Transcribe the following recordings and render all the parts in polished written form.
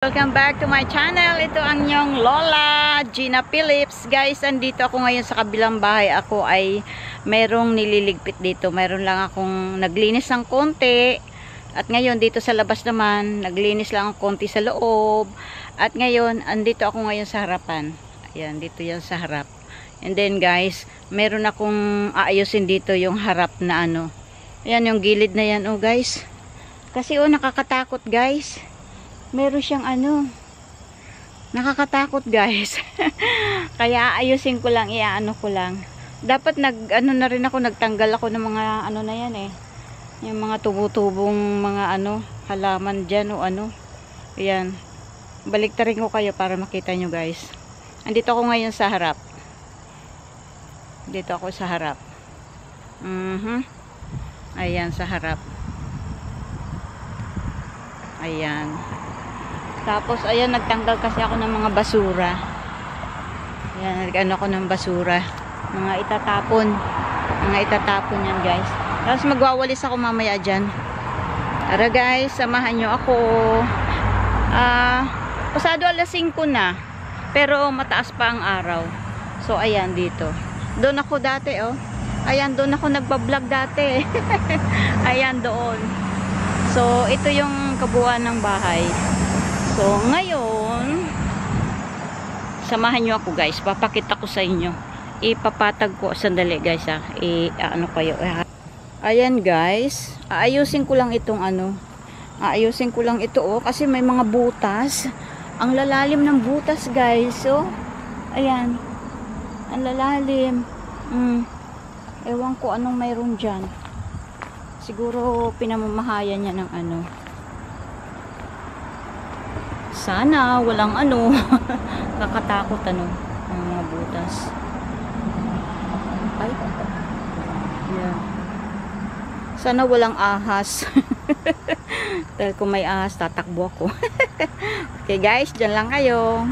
Welcome back to my channel. Ito ang inyong Lola Gina Phillips. Guys, andito ako ngayon sa kabilang bahay. Ako ay merong nililigpit dito. Meron lang akong naglinis ng konti. At ngayon dito sa labas naman, naglinis lang ang konti sa loob. At ngayon, andito ako ngayon sa harapan. Ayan, dito yan sa harap. And then guys, meron akong aayusin dito yung harap na ano. Ayan, yung gilid na yan, oh guys. Kasi oh, nakakatakot guys. Meron siyang ano, nakakatakot guys. Kaya ayusin ko lang, iaano ko lang. Dapat ano na rin ako, nagtanggal ako ng mga ano na yan eh. Yung mga tubo-tubong mga ano, halaman dyan o ano. Ayan. Baliktarin ko kayo para makita nyo guys. Andito ako ngayon sa harap. Dito ako sa harap. Ayan, sa harap. Ayan. Tapos, ayan, nagtanggal kasi ako ng mga basura. Ayan, nag-ano ako ng basura. Mga itatapon. Mga itatapon yan, guys. Tapos, magwawalis ako mamaya dyan. Tara, guys, samahan nyo ako. Pasado alas 5 na. Pero, mataas pa ang araw. So, ayan, dito. Doon ako dati, oh. Ayan, doon ako nagbablog dati. Ayan, doon. So, ito yung kabuuan ng bahay. So, ngayon, samahan nyo ako guys. Papakita ko sa inyo. Ipapatag ko. Sandali guys ha. Ano kayo. Ayan guys. Aayusin ko lang itong ano. Aayusin ko lang ito oh. Kasi may mga butas. Ang lalalim ng butas guys. So, ayan. Ang lalalim. Ewan ko anong mayroon dyan. Siguro pinamamahayan niya ng ano. Sana walang ano. Kakatakot ano. Ang mga butas. Ay. Yeah. Sana walang ahas. Dahil kung may ahas, tatakbo ako. Okay guys, dyan lang kayo.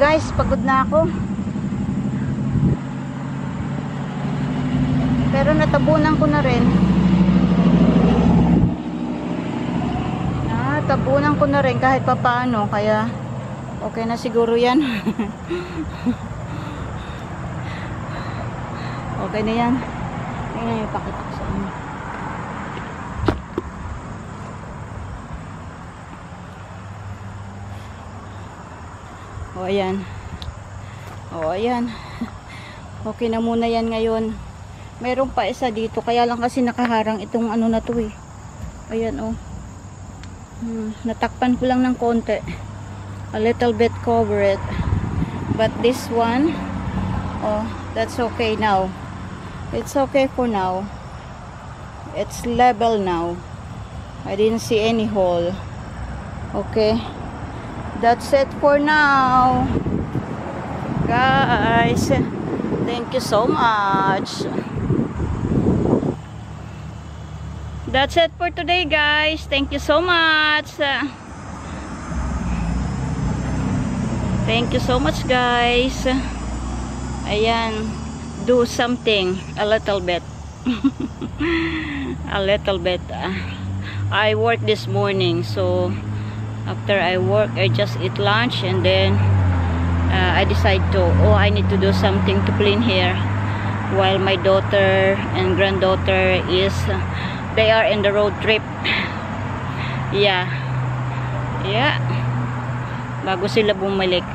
guys, pagod na ako. Pero natabunan ko na rin. Natabunan ko na rin kahit papaano. Kaya okay na siguro yan. Okay na yan. Tingnan nyo, pakita ko sa inyo. O ayan. O ayan. Okay na muna yan ngayon. Meron pa isa dito. Kaya lang kasi nakaharang itong ano na to eh. Ayan o. Natakpan ko lang ng konti. A little bit cover it. But this one, oh, that's okay now. It's okay for now. It's level now. I didn't see any hole. Okay. That's it for now. Guys, thank you so much. That's it for today, guys. Thank you so much. Thank you so much, guys. Ayan, do something a little bit. A little bit. I work this morning, so after I work, I just eat lunch, and then I decide to, I need to do something to clean here while my daughter and granddaughter is they are in the road trip. Yeah. Bago sila bumalik.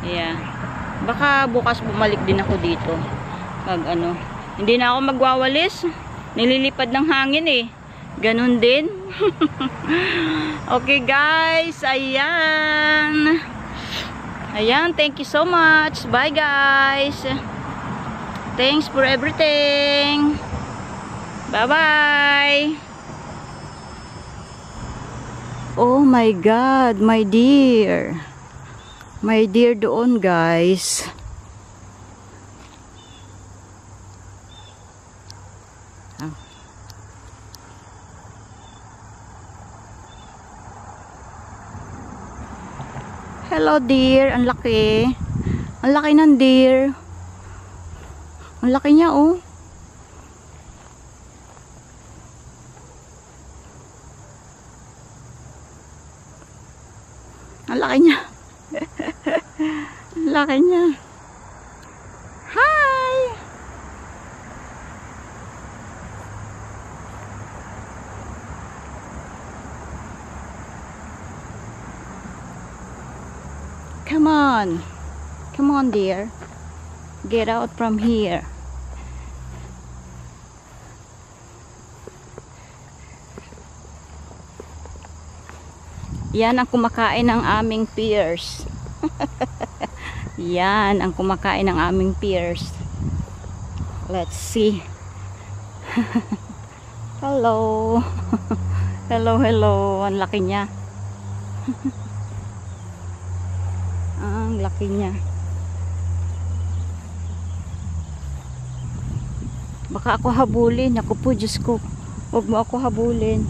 Yeah. Baka bukas bumalik din ako dito. Hindi na ako magwawalis. Nililipad ng hangin eh. Ganun din. Okay guys, ayan. Thank you so much. Bye guys. Thanks for everything. Bye-bye. Oh my God, my dear. My dear doon, guys. Hello, dear. Ang laki. Ang laki ng deer. Ang laki niya, oh. Ang laki niya. Ang laki niya. Hi! Come on. Come on, dear. Get out from here. Yan ang kumakain ng aming peers. Yan ang kumakain ng aming peers. Let's see. Hello. Hello. Ang laki niya. Ang laki niya. Baka ako habulin. Ako po, Diyos ko. Huwag mo ako habulin.